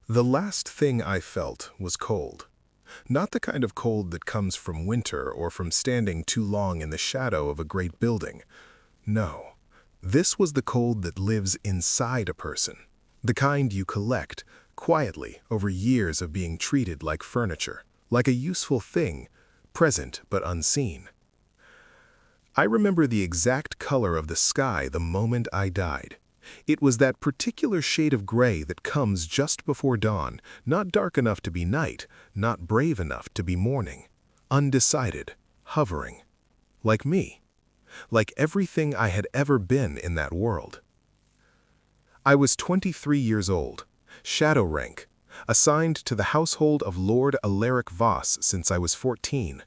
The last thing I felt was cold. Not the kind of cold that comes from winter or from standing too long in the shadow of a great building. No, this was the cold that lives inside a person. The kind you collect, quietly, over years of being treated like furniture, like a useful thing, present but unseen. I remember the exact color of the sky the moment I died. It was that particular shade of gray that comes just before dawn, not dark enough to be night, not brave enough to be morning. Undecided, hovering. Like me. Like everything I had ever been in that world. I was 23 years old, shadow rank, assigned to the household of Lord Alaric Voss since I was 14.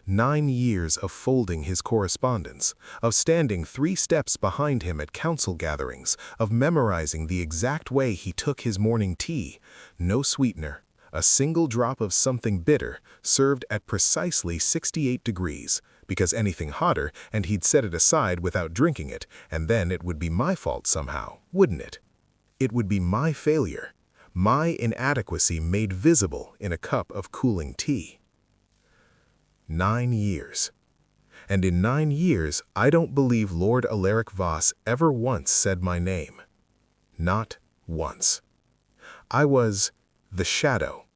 9 years of folding his correspondence, of standing 3 steps behind him at council gatherings, of memorizing the exact way he took his morning tea, no sweetener, a single drop of something bitter, served at precisely 68 degrees, because anything hotter and he'd set it aside without drinking it, and then it would be my fault somehow, wouldn't it? It would be my failure, my inadequacy made visible in a cup of cooling tea. 9 years. And in 9 years, I don't believe Lord Alaric Voss ever once said my name. Not once. I was the shadow.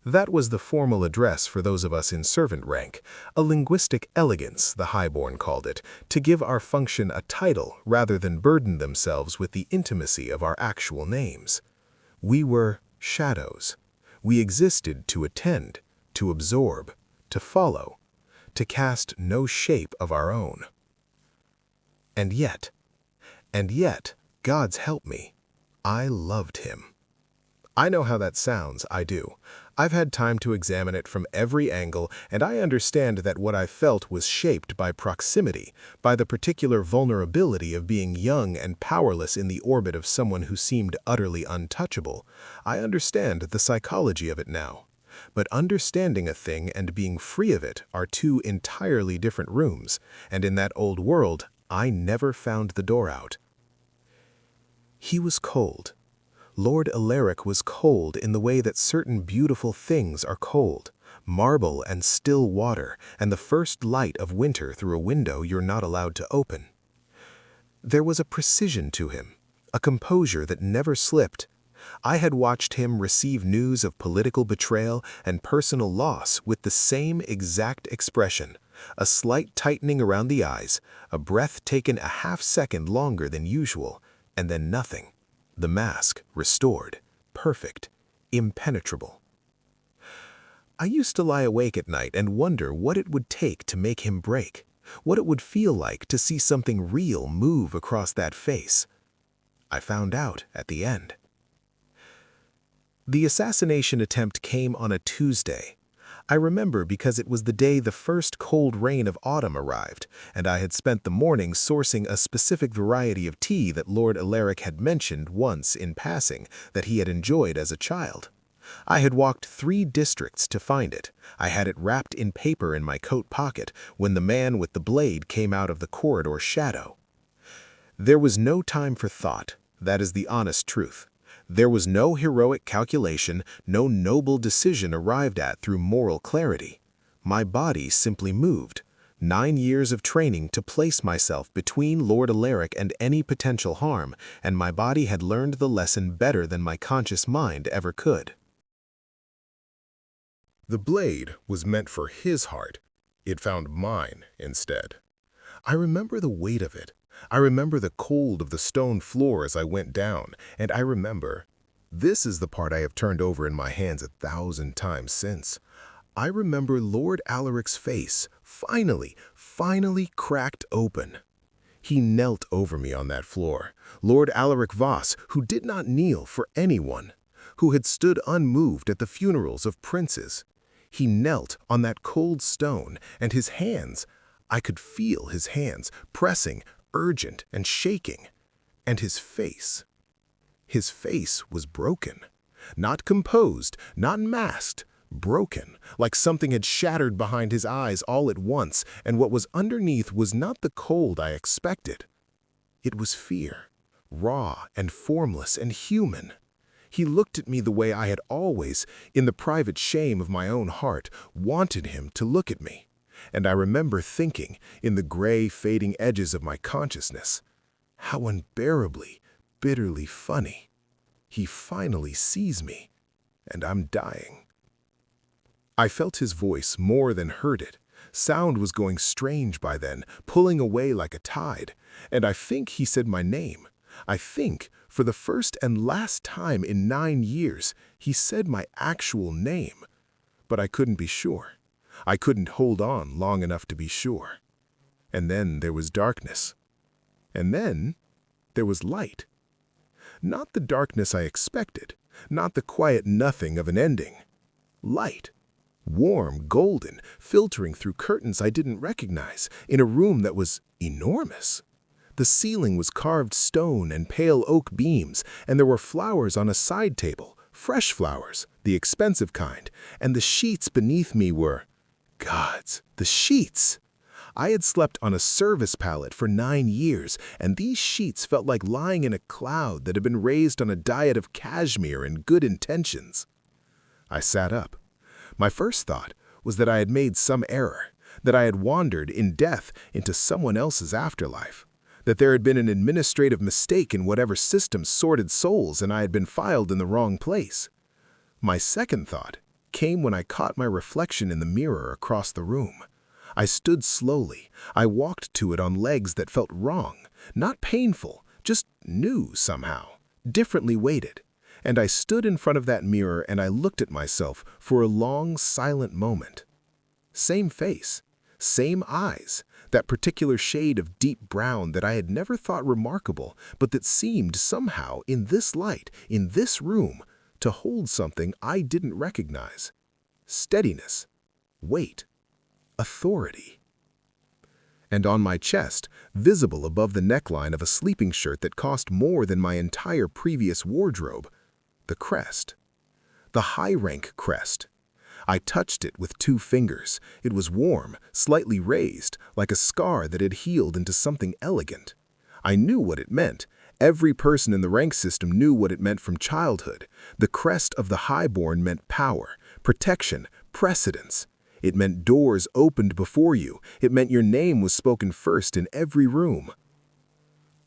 That was the formal address for those of us in servant rank, a linguistic elegance, the highborn called it, to give our function a title rather than burden themselves with the intimacy of our actual names. We were shadows. We existed to attend, to absorb, to follow, to cast no shape of our own. And yet, God's help me, I loved him. I know how that sounds, I do. I've had time to examine it from every angle, and I understand that what I felt was shaped by proximity, by the particular vulnerability of being young and powerless in the orbit of someone who seemed utterly untouchable. I understand the psychology of it now. But understanding a thing and being free of it are 2 entirely different rooms, and in that old world, I never found the door out. He was cold. Lord Alaric was cold in the way that certain beautiful things are cold. Marble and still water, and the first light of winter through a window you're not allowed to open. There was a precision to him, a composure that never slipped. I had watched him receive news of political betrayal and personal loss with the same exact expression, a slight tightening around the eyes, a breath taken a half-second longer than usual, and then nothing. The mask restored, perfect, impenetrable. I used to lie awake at night and wonder what it would take to make him break, what it would feel like to see something real move across that face. I found out at the end. The assassination attempt came on a Tuesday. I remember because it was the day the first cold rain of autumn arrived, and I had spent the morning sourcing a specific variety of tea that Lord Alaric had mentioned once in passing that he had enjoyed as a child. I had walked 3 districts to find it. I had it wrapped in paper in my coat pocket when the man with the blade came out of the corridor shadow. There was no time for thought, that is the honest truth. There was no heroic calculation, no noble decision arrived at through moral clarity. My body simply moved. 9 years of training to place myself between Lord Alaric and any potential harm, and my body had learned the lesson better than my conscious mind ever could. The blade was meant for his heart. It found mine instead. I remember the weight of it. I remember the cold of the stone floor as I went down, and I remember, this is the part I have turned over in my hands 1,000 times since. I remember Lord Alaric's face, finally cracked open. He knelt over me on that floor. Lord Alaric Voss, who did not kneel for anyone, who had stood unmoved at the funerals of princes. He knelt on that cold stone, and his hands, I could feel his hands pressing, urgent and shaking, and his face was broken, not composed, not masked, broken, like something had shattered behind his eyes all at once, and what was underneath was not the cold I expected. It was fear, raw and formless and human. He looked at me the way I had always, in the private shame of my own heart, wanted him to look at me. And I remember thinking, in the gray, fading edges of my consciousness, how unbearably, bitterly funny. He finally sees me, and I'm dying. I felt his voice more than heard it. Sound was going strange by then, pulling away like a tide, and I think he said my name. I think, for the first and last time in 9 years, he said my actual name. But I couldn't be sure. I couldn't hold on long enough to be sure. And then there was darkness. And then there was light. Not the darkness I expected, not the quiet nothing of an ending. Light. Warm, golden, filtering through curtains I didn't recognize, in a room that was enormous. The ceiling was carved stone and pale oak beams, and there were flowers on a side table, fresh flowers, the expensive kind, and the sheets beneath me were... Gods, the sheets! I had slept on a service pallet for 9 years, and these sheets felt like lying in a cloud that had been raised on a diet of cashmere and good intentions. I sat up. My first thought was that I had made some error, that I had wandered in death into someone else's afterlife, that there had been an administrative mistake in whatever system sorted souls and I had been filed in the wrong place. My second thought came when I caught my reflection in the mirror across the room. I stood slowly. I walked to it on legs that felt wrong, not painful, just new somehow, differently weighted. And I stood in front of that mirror and I looked at myself for a long, silent moment. Same face, same eyes, that particular shade of deep brown that I had never thought remarkable, but that seemed somehow, in this light, in this room, to hold something I didn't recognize. Steadiness, weight, authority. And on my chest, visible above the neckline of a sleeping shirt that cost more than my entire previous wardrobe, the crest. The high-rank crest. I touched it with 2 fingers. It was warm, slightly raised, like a scar that had healed into something elegant. I knew what it meant. Every person in the rank system knew what it meant from childhood. The crest of the highborn meant power, protection, precedence. It meant doors opened before you. It meant your name was spoken first in every room.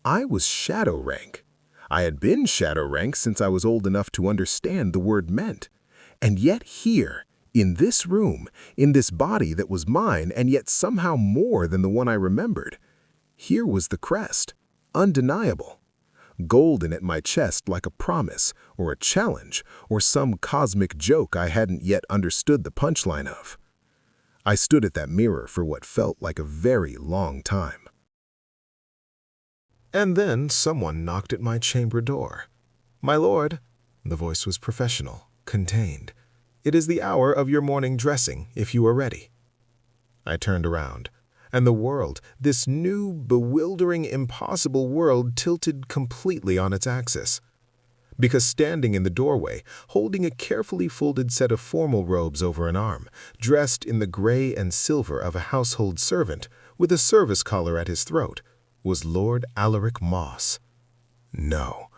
I was shadow rank. I had been shadow rank since I was old enough to understand the word meant. And yet here, in this room, in this body that was mine and yet somehow more than the one I remembered, here was the crest, undeniable. Golden at my chest like a promise or a challenge or some cosmic joke I hadn't yet understood the punchline of. I stood at that mirror for what felt like a very long time. And then someone knocked at my chamber door. "My lord," the voice was professional, contained. "It is the hour of your morning dressing, if you are ready." I turned around, and the world, this new, bewildering, impossible world, tilted completely on its axis. Because standing in the doorway, holding a carefully folded set of formal robes over an arm, dressed in the gray and silver of a household servant, with a service collar at his throat, was Lord Alaric Moss. No.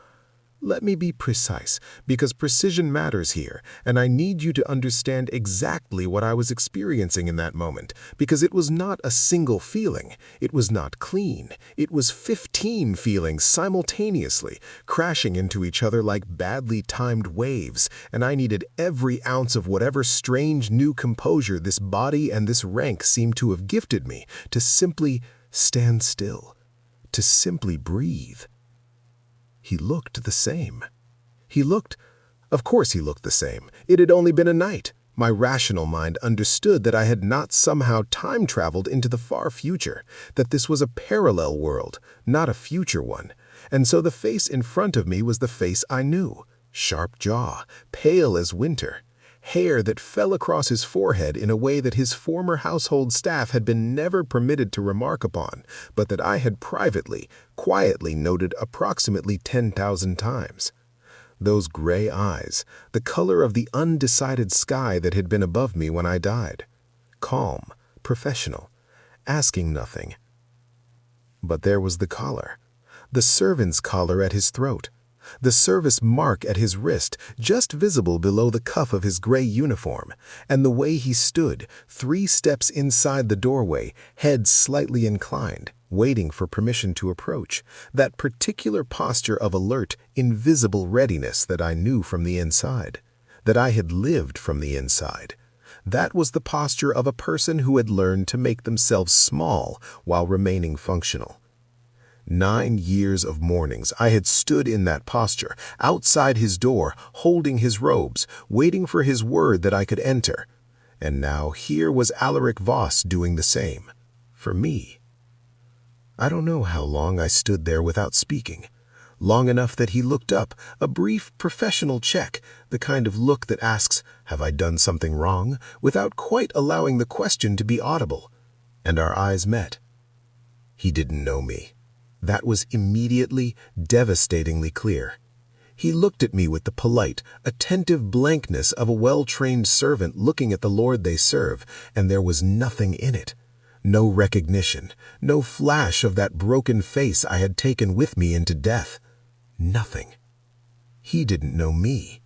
Let me be precise, because precision matters here, and I need you to understand exactly what I was experiencing in that moment, because it was not a single feeling, it was not clean, it was 15 feelings simultaneously, crashing into each other like badly timed waves, and I needed every ounce of whatever strange new composure this body and this rank seemed to have gifted me to simply stand still, to simply breathe. He looked the same. Of course he looked the same. It had only been a night. My rational mind understood that I had not somehow time-traveled into the far future, that this was a parallel world, not a future one. And so the face in front of me was the face I knew. Sharp jaw, pale as winter, hair that fell across his forehead in a way that his former household staff had been never permitted to remark upon, but that I had privately, quietly noted approximately 10,000 times. Those gray eyes, the color of the undecided sky that had been above me when I died. Calm, professional, asking nothing. But there was the collar, the servant's collar at his throat. the service mark at his wrist just visible below the cuff of his gray uniform, and the way he stood, 3 steps inside the doorway, head slightly inclined, waiting for permission to approach, that particular posture of alert, invisible readiness that I knew from the inside, that I had lived from the inside. That was the posture of a person who had learned to make themselves small while remaining functional. 9 years of mornings I had stood in that posture, outside his door, holding his robes, waiting for his word that I could enter. And now here was Alaric Voss doing the same. For me. I don't know how long I stood there without speaking. Long enough that he looked up, a brief professional check, the kind of look that asks, "Have I done something wrong?" without quite allowing the question to be audible. And our eyes met. He didn't know me. That was immediately, devastatingly clear. He looked at me with the polite, attentive blankness of a well-trained servant looking at the Lord they serve, and there was nothing in it. No recognition, no flash of that broken face I had taken with me into death. Nothing. He didn't know me,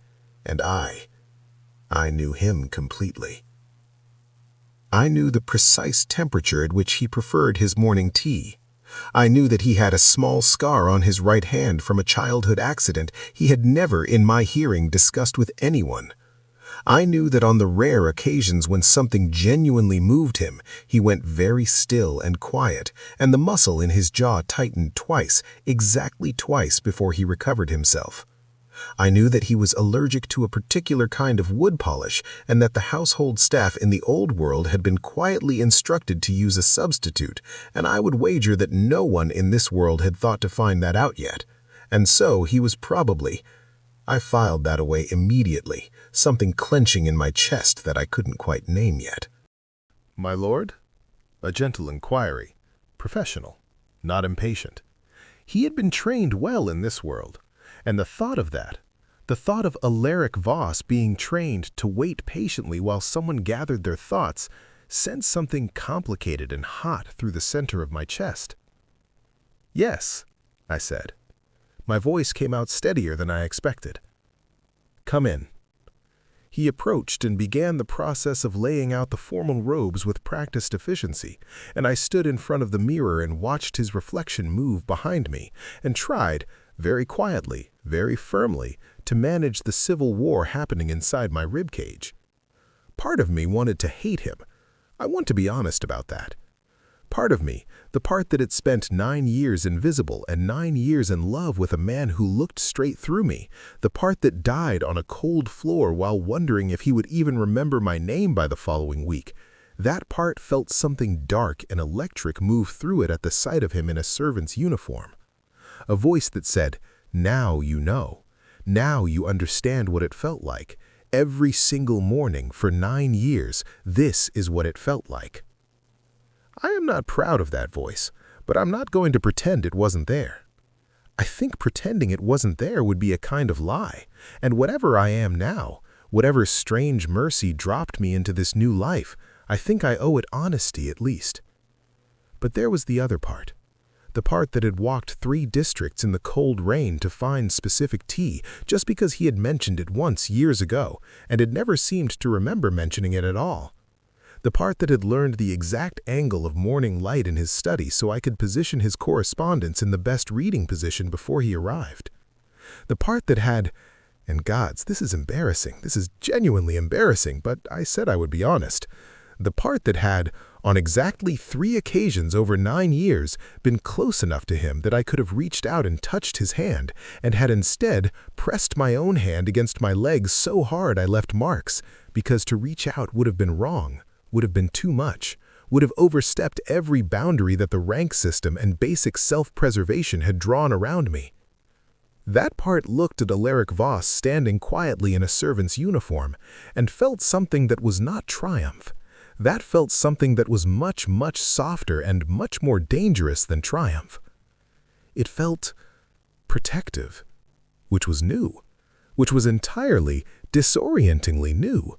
and I knew him completely. I knew the precise temperature at which he preferred his morning tea. I knew that he had a small scar on his right hand from a childhood accident he had never, in my hearing, discussed with anyone. I knew that on the rare occasions when something genuinely moved him, he went very still and quiet, and the muscle in his jaw tightened twice, exactly twice before he recovered himself. I knew that he was allergic to a particular kind of wood polish, and that the household staff in the old world had been quietly instructed to use a substitute, and I would wager that no one in this world had thought to find that out yet. And so he was probably... I filed that away immediately, something clenching in my chest that I couldn't quite name yet. My lord? A gentle inquiry. Professional, not impatient. He had been trained well in this world, and the thought of that, the thought of Alaric Voss being trained to wait patiently while someone gathered their thoughts, sent something complicated and hot through the center of my chest. Yes, I said. My voice came out steadier than I expected. Come in. He approached and began the process of laying out the formal robes with practiced efficiency, and I stood in front of the mirror and watched his reflection move behind me, and tried, very quietly, very firmly, to manage the civil war happening inside my ribcage. Part of me wanted to hate him. I want to be honest about that. Part of me, the part that had spent 9 years invisible and 9 years in love with a man who looked straight through me, the part that died on a cold floor while wondering if he would even remember my name by the following week, that part felt something dark and electric move through it at the sight of him in a servant's uniform. A voice that said, "Now you know. Now you understand what it felt like. Every single morning for 9 years, this is what it felt like." I am not proud of that voice, but I'm not going to pretend it wasn't there. I think pretending it wasn't there would be a kind of lie, and whatever I am now, whatever strange mercy dropped me into this new life, I think I owe it honesty at least. But there was the other part. The part that had walked 3 districts in the cold rain to find specific tea just because he had mentioned it once years ago and had never seemed to remember mentioning it at all. The part that had learned the exact angle of morning light in his study so I could position his correspondence in the best reading position before he arrived. The part that had, and gods, this is embarrassing, this is genuinely embarrassing, but I said I would be honest. The part that had, on exactly 3 occasions over 9 years, been close enough to him that I could have reached out and touched his hand, and had instead pressed my own hand against my legs so hard I left marks, because to reach out would have been wrong, would have been too much, would have overstepped every boundary that the rank system and basic self-preservation had drawn around me. That part looked at Alaric Voss standing quietly in a servant's uniform, and felt something that was not triumph. That felt something that was much, much softer and much more dangerous than triumph. It felt protective, which was new, which was entirely, disorientingly new.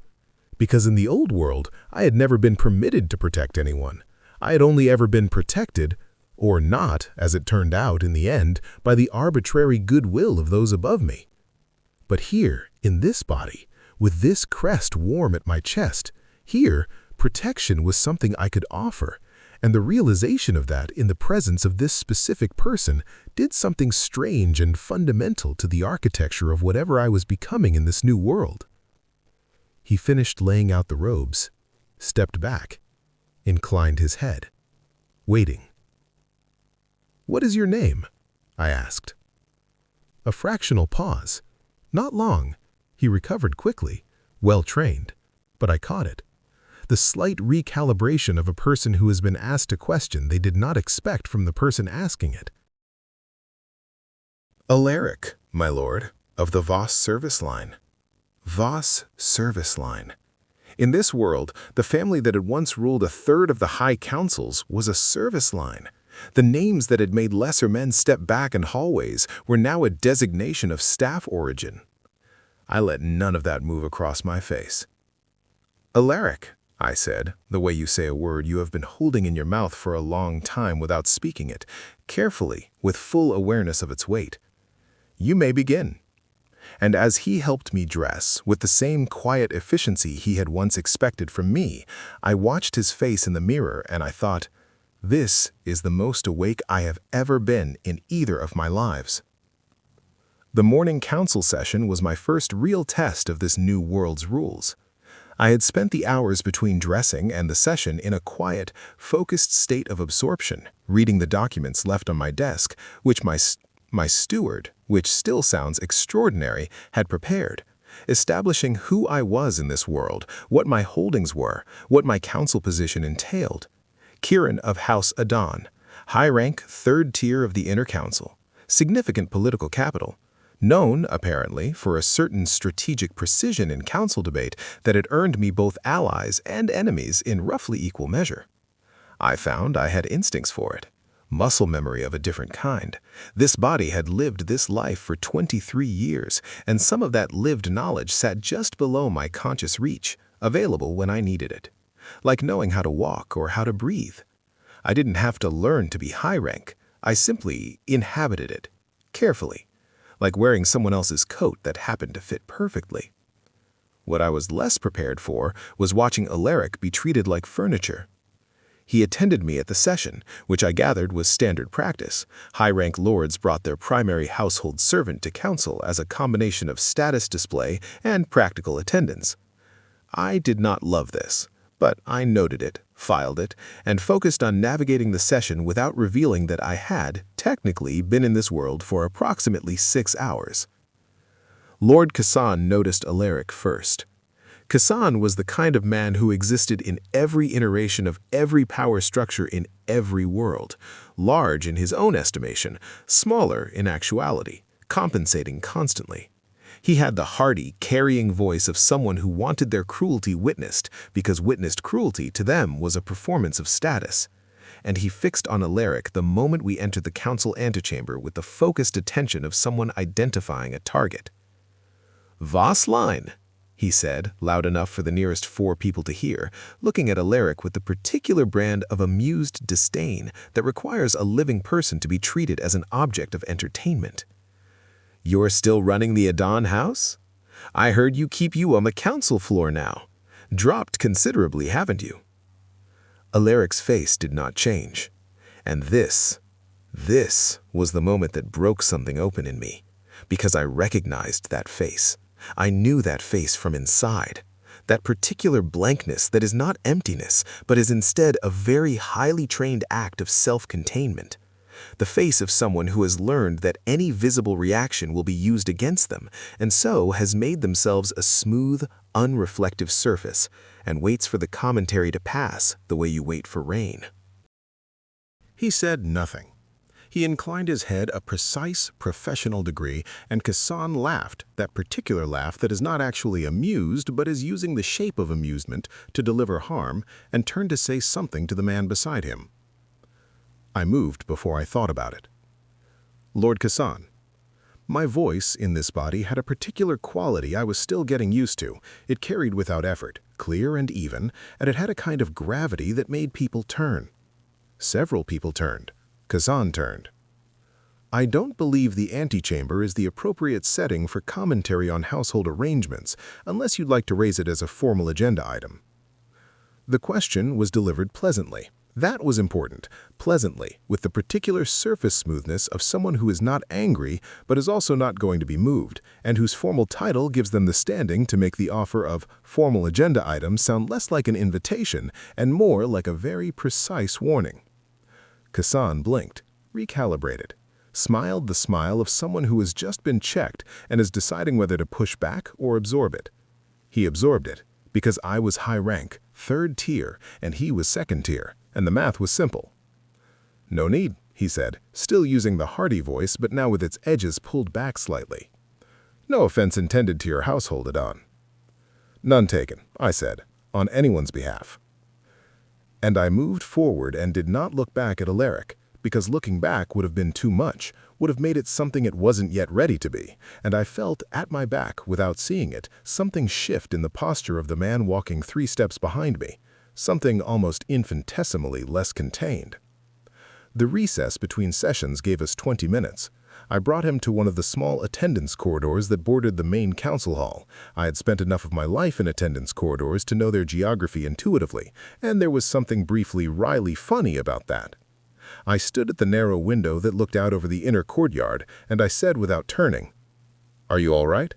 Because in the old world, I had never been permitted to protect anyone. I had only ever been protected, or not, as it turned out in the end, by the arbitrary goodwill of those above me. But here, in this body, with this crest warm at my chest, here, protection was something I could offer, and the realization of that in the presence of this specific person did something strange and fundamental to the architecture of whatever I was becoming in this new world. He finished laying out the robes, stepped back, inclined his head, waiting. "What is your name?" I asked. A fractional pause. Not long. He recovered quickly, well-trained, but I caught it. The slight recalibration of a person who has been asked a question they did not expect from the person asking it. Alaric, my lord, of the Voss service line. Voss service line. In this world, the family that had once ruled a third of the high councils was a service line. The names that had made lesser men step back in hallways were now a designation of staff origin. I let none of that move across my face. Alaric, I said, the way you say a word you have been holding in your mouth for a long time without speaking it, carefully, with full awareness of its weight. You may begin. And as he helped me dress, with the same quiet efficiency he had once expected from me, I watched his face in the mirror and I thought, this is the most awake I have ever been in either of my lives. The morning council session was my first real test of this new world's rules. I had spent the hours between dressing and the session in a quiet, focused state of absorption, reading the documents left on my desk, which my steward, which still sounds extraordinary, had prepared, establishing who I was in this world, what my holdings were, what my council position entailed. Kieran of House Adon, high rank, third tier of the inner council, significant political capital, known, apparently, for a certain strategic precision in council debate that had earned me both allies and enemies in roughly equal measure. I found I had instincts for it, muscle memory of a different kind. This body had lived this life for 23 years, and some of that lived knowledge sat just below my conscious reach, available when I needed it, like knowing how to walk or how to breathe. I didn't have to learn to be high rank. I simply inhabited it, carefully, like wearing someone else's coat that happened to fit perfectly. What I was less prepared for was watching Alaric be treated like furniture. He attended me at the session, which I gathered was standard practice. High-rank lords brought their primary household servant to council as a combination of status display and practical attendance. I did not love this, but I noted it, filed it, and focused on navigating the session without revealing that I had, technically, been in this world for approximately 6 hours. Lord Kassan noticed Alaric first. Kassan was the kind of man who existed in every iteration of every power structure in every world, large in his own estimation, smaller in actuality, compensating constantly. He had the hearty, carrying voice of someone who wanted their cruelty witnessed, because witnessed cruelty to them was a performance of status. And he fixed on Alaric the moment we entered the council antechamber with the focused attention of someone identifying a target. "Voss line," he said, loud enough for the nearest 4 people to hear, looking at Alaric with the particular brand of amused disdain that requires a living person to be treated as an object of entertainment. "You're still running the Adon house? I heard you keep you on the council floor now. Dropped considerably, haven't you?" Alaric's face did not change. And this was the moment that broke something open in me, because I recognized that face. I knew that face from inside. That particular blankness that is not emptiness, but is instead a very highly trained act of self-containment. The face of someone who has learned that any visible reaction will be used against them, and so has made themselves a smooth, unreflective surface, and waits for the commentary to pass the way you wait for rain. He said nothing. He inclined his head a precise, professional degree, and Kassan laughed, that particular laugh that is not actually amused but is using the shape of amusement to deliver harm, and turned to say something to the man beside him. I moved before I thought about it. "Lord Kassan." My voice in this body had a particular quality I was still getting used to. It carried without effort, clear and even, and it had a kind of gravity that made people turn. Several people turned. Kazan turned. I don't believe the antechamber is the appropriate setting for commentary on household arrangements, unless you'd like to raise it as a formal agenda item. The question was delivered pleasantly. That was important, pleasantly, with the particular surface smoothness of someone who is not angry but is also not going to be moved, and whose formal title gives them the standing to make the offer of formal agenda items sound less like an invitation and more like a very precise warning. Kazan blinked, recalibrated, smiled the smile of someone who has just been checked and is deciding whether to push back or absorb it. He absorbed it, because I was high rank, third tier, and he was second tier, and the math was simple. "No need," he said, still using the hearty voice but now with its edges pulled back slightly. "No offense intended to your household, Adon." "None taken," I said, on anyone's behalf. And I moved forward and did not look back at Alaric, because looking back would have been too much, would have made it something it wasn't yet ready to be, and I felt at my back, without seeing it, something shift in the posture of the man walking 3 steps behind me, something almost infinitesimally less contained. The recess between sessions gave us 20 minutes. I brought him to one of the small attendance corridors that bordered the main council hall. I had spent enough of my life in attendance corridors to know their geography intuitively, and there was something briefly wryly funny about that. I stood at the narrow window that looked out over the inner courtyard, and I said without turning, "Are you all right?"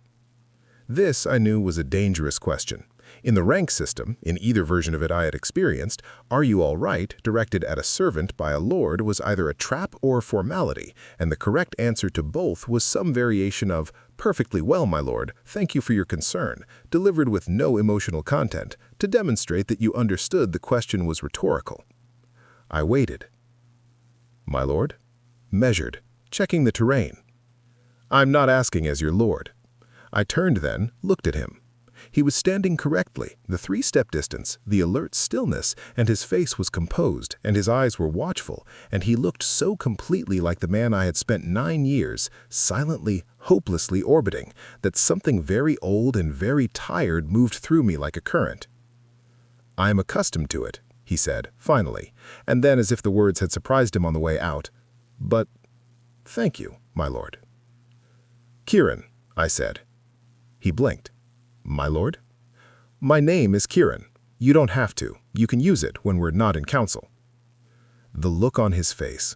This, I knew, was a dangerous question. In the rank system, in either version of it I had experienced, "Are you all right?" directed at a servant by a lord was either a trap or a formality, and the correct answer to both was some variation of, "Perfectly well, my lord, thank you for your concern," delivered with no emotional content, to demonstrate that you understood the question was rhetorical. I waited. "My lord?" Measured, checking the terrain. "I'm not asking as your lord." I turned then, looked at him. He was standing correctly, the 3-step distance, the alert stillness, and his face was composed, and his eyes were watchful, and he looked so completely like the man I had spent 9 years, silently, hopelessly orbiting, that something very old and very tired moved through me like a current. "I am accustomed to it," he said, finally, and then as if the words had surprised him on the way out, "But thank you, my lord." "Kieran," I said. He blinked. "My lord?" "My name is Kieran. You don't have to. You can use it when we're not in council." The look on his face.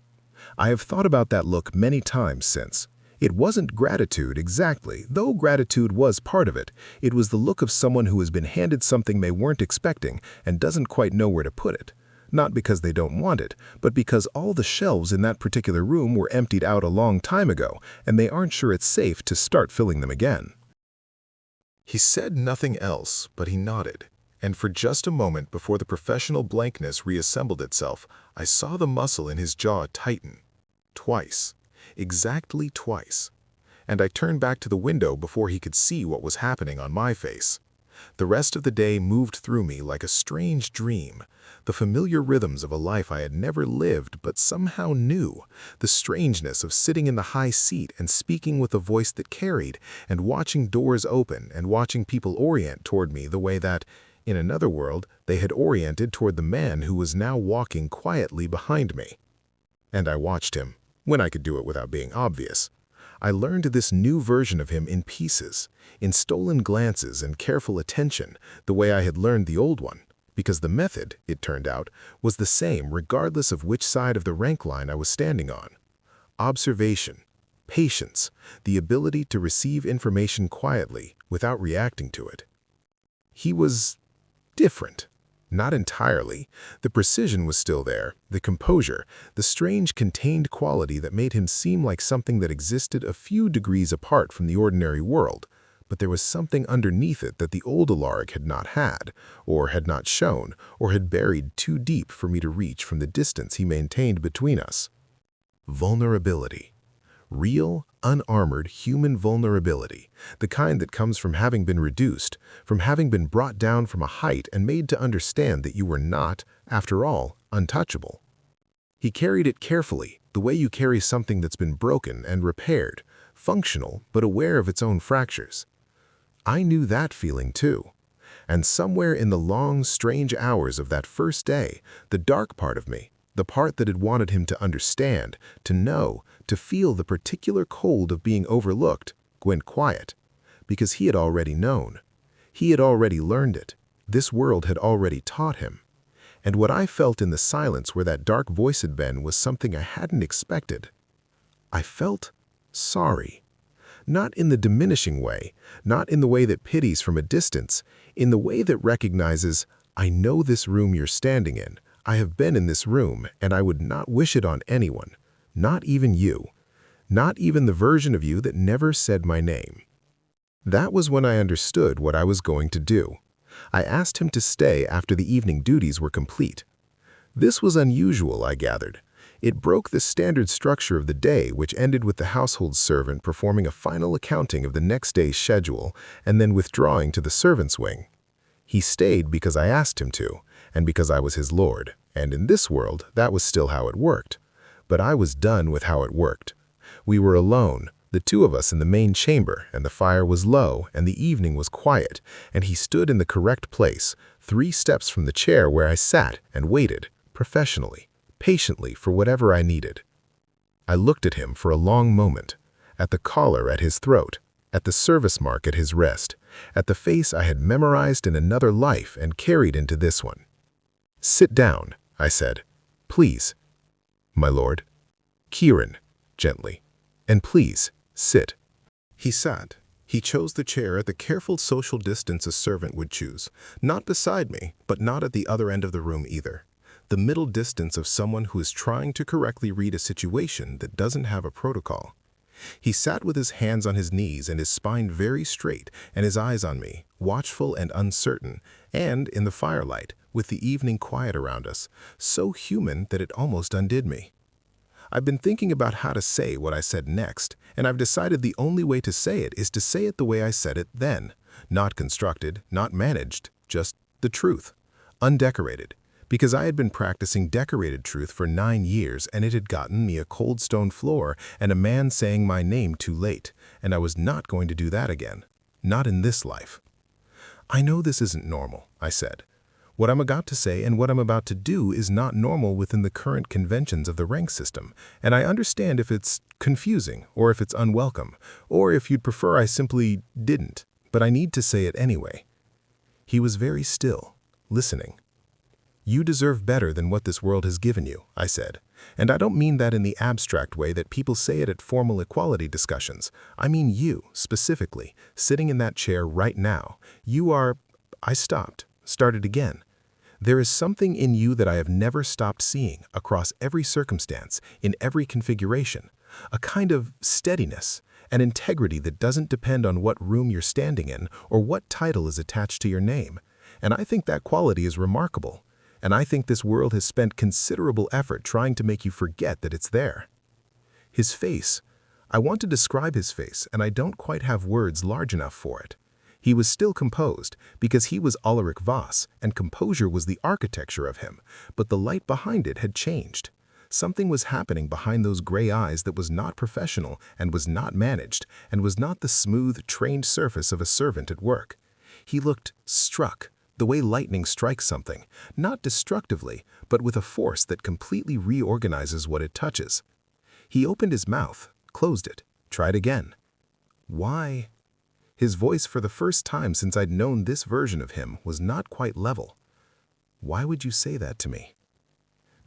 I have thought about that look many times since. It wasn't gratitude exactly, though gratitude was part of it. It was the look of someone who has been handed something they weren't expecting and doesn't quite know where to put it. Not because they don't want it, but because all the shelves in that particular room were emptied out a long time ago, and they aren't sure it's safe to start filling them again. He said nothing else, but he nodded, and for just a moment before the professional blankness reassembled itself, I saw the muscle in his jaw tighten. Twice. Exactly twice. And I turned back to the window before he could see what was happening on my face. The rest of the day moved through me like a strange dream, the familiar rhythms of a life I had never lived but somehow knew, the strangeness of sitting in the high seat and speaking with a voice that carried, and watching doors open and watching people orient toward me the way that, in another world, they had oriented toward the man who was now walking quietly behind me. And I watched him, when I could do it without being obvious. I learned this new version of him in pieces, in stolen glances and careful attention, the way I had learned the old one, because the method, it turned out, was the same regardless of which side of the rank line I was standing on. Observation, patience, the ability to receive information quietly without reacting to it. He was different. Not entirely. The precision was still there, the composure, the strange contained quality that made him seem like something that existed a few degrees apart from the ordinary world, but there was something underneath it that the old Alaric had not had, or had not shown, or had buried too deep for me to reach from the distance he maintained between us. Vulnerability. Real, unarmored human vulnerability, the kind that comes from having been reduced, from having been brought down from a height and made to understand that you were not, after all, untouchable. He carried it carefully, the way you carry something that's been broken and repaired, functional but aware of its own fractures. I knew that feeling too. And somewhere in the long, strange hours of that first day, the dark part of me, the part that had wanted him to understand, to know, to feel the particular cold of being overlooked, went quiet, because he had already known. He had already learned it. This world had already taught him. And what I felt in the silence where that dark voice had been was something I hadn't expected. I felt sorry. Not in the diminishing way, not in the way that pities from a distance, in the way that recognizes, I know this room you're standing in. I have been in this room, and I would not wish it on anyone, not even you, not even the version of you that never said my name. That was when I understood what I was going to do. I asked him to stay after the evening duties were complete. This was unusual, I gathered. It broke the standard structure of the day, which ended with the household servant performing a final accounting of the next day's schedule and then withdrawing to the servants' wing. He stayed because I asked him to, and because I was his lord, and in this world, that was still how it worked. But I was done with how it worked. We were alone, the two of us in the main chamber, and the fire was low, and the evening was quiet, and he stood in the correct place, 3 steps from the chair where I sat and waited, professionally, patiently for whatever I needed. I looked at him for a long moment, at the collar at his throat, at the service mark at his wrist, at the face I had memorized in another life and carried into this one. "Sit down," I said. "Please." "My lord." "Kieran," gently. "And please, sit." He sat. He chose the chair at the careful social distance a servant would choose, not beside me, but not at the other end of the room either. The middle distance of someone who is trying to correctly read a situation that doesn't have a protocol. He sat with his hands on his knees and his spine very straight and his eyes on me, watchful and uncertain, and, in the firelight, with the evening quiet around us, so human that it almost undid me. I've been thinking about how to say what I said next, and I've decided the only way to say it is to say it the way I said it then. Not constructed, not managed, just the truth. Undecorated. Because I had been practicing decorated truth for 9 years and it had gotten me a cold stone floor and a man saying my name too late, and I was not going to do that again. Not in this life. "I know this isn't normal," I said. "What I'm about to say and what I'm about to do is not normal within the current conventions of the rank system, and I understand if it's confusing, or if it's unwelcome, or if you'd prefer I simply didn't, but I need to say it anyway." He was very still, listening. "You deserve better than what this world has given you," I said. "And I don't mean that in the abstract way that people say it at formal equality discussions. I mean you, specifically, sitting in that chair right now. You are—" I stopped, started again. "There is something in you that I have never stopped seeing, across every circumstance, in every configuration. A kind of steadiness, an integrity that doesn't depend on what room you're standing in or what title is attached to your name. And I think that quality is remarkable. And I think this world has spent considerable effort trying to make you forget that it's there." His face. I want to describe his face, and I don't quite have words large enough for it. He was still composed, because he was Ulrich Voss, and composure was the architecture of him, but the light behind it had changed. Something was happening behind those gray eyes that was not professional and was not managed, and was not the smooth, trained surface of a servant at work. He looked struck, the way lightning strikes something, not destructively, but with a force that completely reorganizes what it touches. He opened his mouth, closed it, tried again. "Why?" His voice, for the first time since I'd known this version of him, was not quite level. "Why would you say that to me?"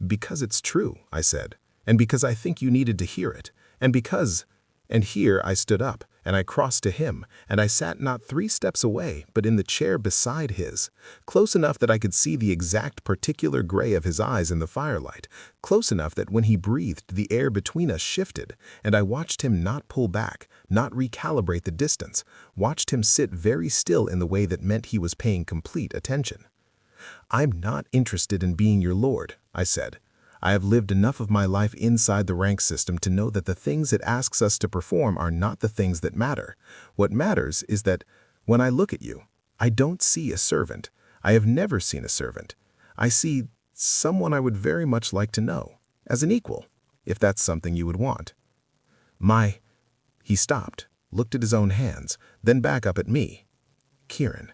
"Because it's true," I said, "and because I think you needed to hear it, and because—" And here I stood up, and I crossed to him, and I sat not 3 steps away, but in the chair beside his, close enough that I could see the exact particular gray of his eyes in the firelight, close enough that when he breathed, the air between us shifted, and I watched him not pull back, not recalibrate the distance, watched him sit very still in the way that meant he was paying complete attention. "I'm not interested in being your lord," I said. "I have lived enough of my life inside the rank system to know that the things it asks us to perform are not the things that matter. What matters is that, when I look at you, I don't see a servant. I have never seen a servant. I see someone I would very much like to know, as an equal, if that's something you would want. He stopped, looked at his own hands, then back up at me. "Kieran."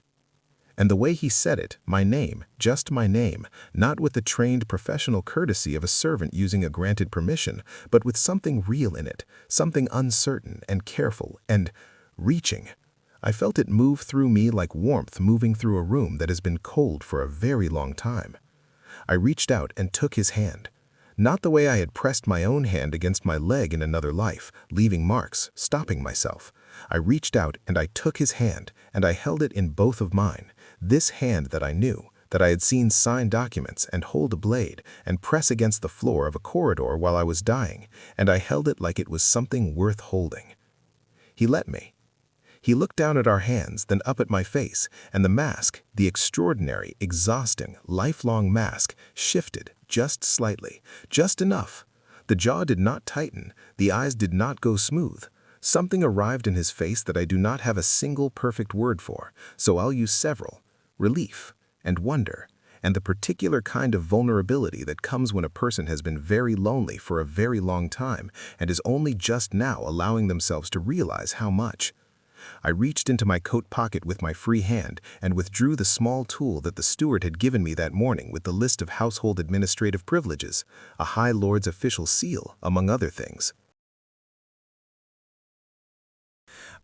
And the way he said it, my name, just my name, not with the trained professional courtesy of a servant using a granted permission, but with something real in it, something uncertain and careful and reaching. I felt it move through me like warmth moving through a room that has been cold for a very long time. I reached out and took his hand. Not the way I had pressed my own hand against my leg in another life, leaving marks, stopping myself. I reached out and I took his hand, and I held it in both of mine, this hand that I knew, that I had seen sign documents and hold a blade and press against the floor of a corridor while I was dying, and I held it like it was something worth holding. He let me. He looked down at our hands, then up at my face, and the mask, the extraordinary, exhausting, lifelong mask, shifted just slightly, just enough. The jaw did not tighten, the eyes did not go smooth. Something arrived in his face that I do not have a single perfect word for, so I'll use several: relief and wonder, and the particular kind of vulnerability that comes when a person has been very lonely for a very long time and is only just now allowing themselves to realize how much. I reached into my coat pocket with my free hand and withdrew the small tool that the steward had given me that morning with the list of household administrative privileges, a High Lord's official seal, among other things.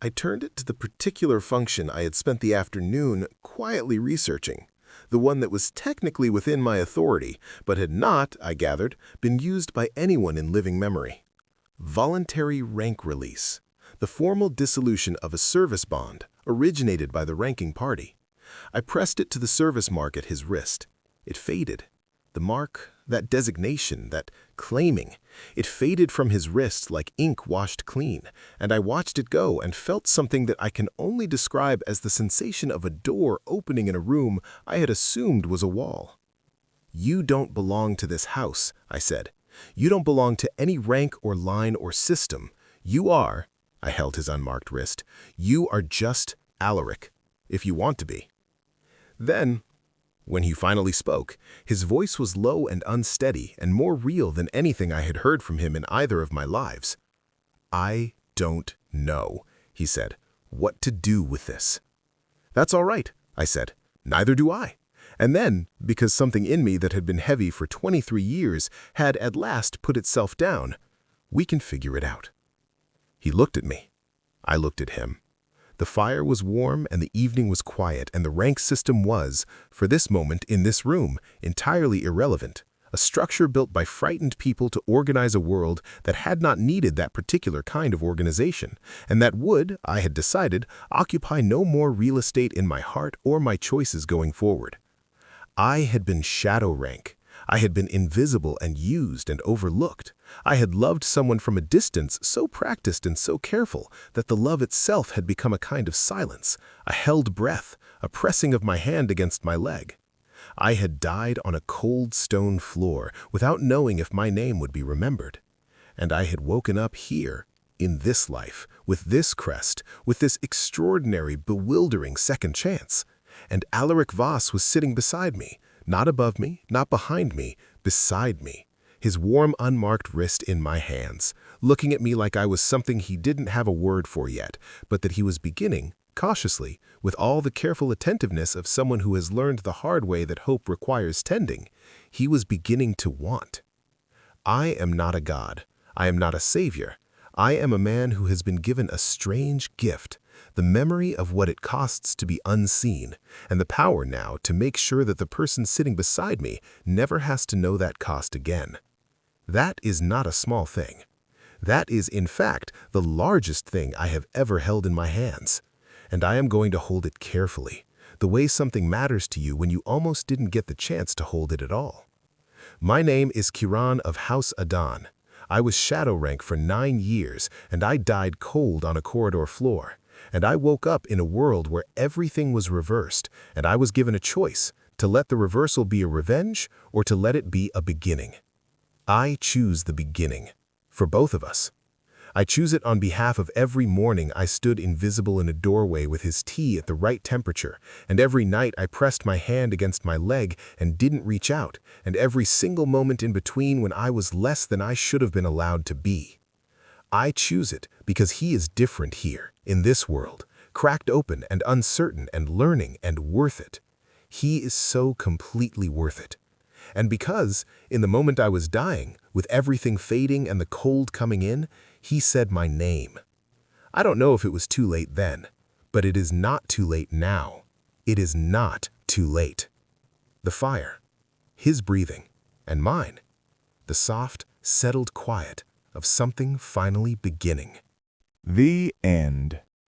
I turned it to the particular function I had spent the afternoon quietly researching, the one that was technically within my authority, but had not, I gathered, been used by anyone in living memory. Voluntary rank release. The formal dissolution of a service bond originated by the ranking party. I pressed it to the service mark at his wrist. It faded. The mark, that designation, that claiming, it faded from his wrist like ink washed clean, and I watched it go and felt something that I can only describe as the sensation of a door opening in a room I had assumed was a wall. "You don't belong to this house," I said. "You don't belong to any rank or line or system. You are," I held his unmarked wrist, "you are just Alaric, if you want to be." Then, when he finally spoke, his voice was low and unsteady and more real than anything I had heard from him in either of my lives. "I don't know," he said, "what to do with this." "That's all right," I said. "Neither do I." And then, because something in me that had been heavy for 23 years had at last put itself down, "We can figure it out." He looked at me. I looked at him. The fire was warm and the evening was quiet, and the rank system was, for this moment in this room, entirely irrelevant, a structure built by frightened people to organize a world that had not needed that particular kind of organization, and that would, I had decided, occupy no more real estate in my heart or my choices going forward. I had been shadow rank. I had been invisible and used and overlooked. I had loved someone from a distance, so practiced and so careful that the love itself had become a kind of silence, a held breath, a pressing of my hand against my leg. I had died on a cold stone floor without knowing if my name would be remembered. And I had woken up here, in this life, with this crest, with this extraordinary, bewildering second chance. And Alaric Voss was sitting beside me, not above me, not behind me, beside me, his warm, unmarked wrist in my hands, looking at me like I was something he didn't have a word for yet, but that he was beginning, cautiously, with all the careful attentiveness of someone who has learned the hard way that hope requires tending, he was beginning to want. I am not a god. I am not a savior. I am a man who has been given a strange gift, the memory of what it costs to be unseen, and the power now to make sure that the person sitting beside me never has to know that cost again. That is not a small thing. That is, in fact, the largest thing I have ever held in my hands. And I am going to hold it carefully, the way something matters to you when you almost didn't get the chance to hold it at all. My name is Kiran of House Adan. I was shadow rank for 9 years, and I died cold on a corridor floor. And I woke up in a world where everything was reversed, and I was given a choice, to let the reversal be a revenge or to let it be a beginning. I choose the beginning, for both of us. I choose it on behalf of every morning I stood invisible in a doorway with his tea at the right temperature, and every night I pressed my hand against my leg and didn't reach out, and every single moment in between when I was less than I should have been allowed to be. I choose it because he is different here, in this world, cracked open and uncertain and learning and worth it. He is so completely worth it. And because, in the moment I was dying, with everything fading and the cold coming in, he said my name. I don't know if it was too late then, but it is not too late now. It is not too late. The fire, his breathing, and mine, the soft, settled quiet of something finally beginning. The end.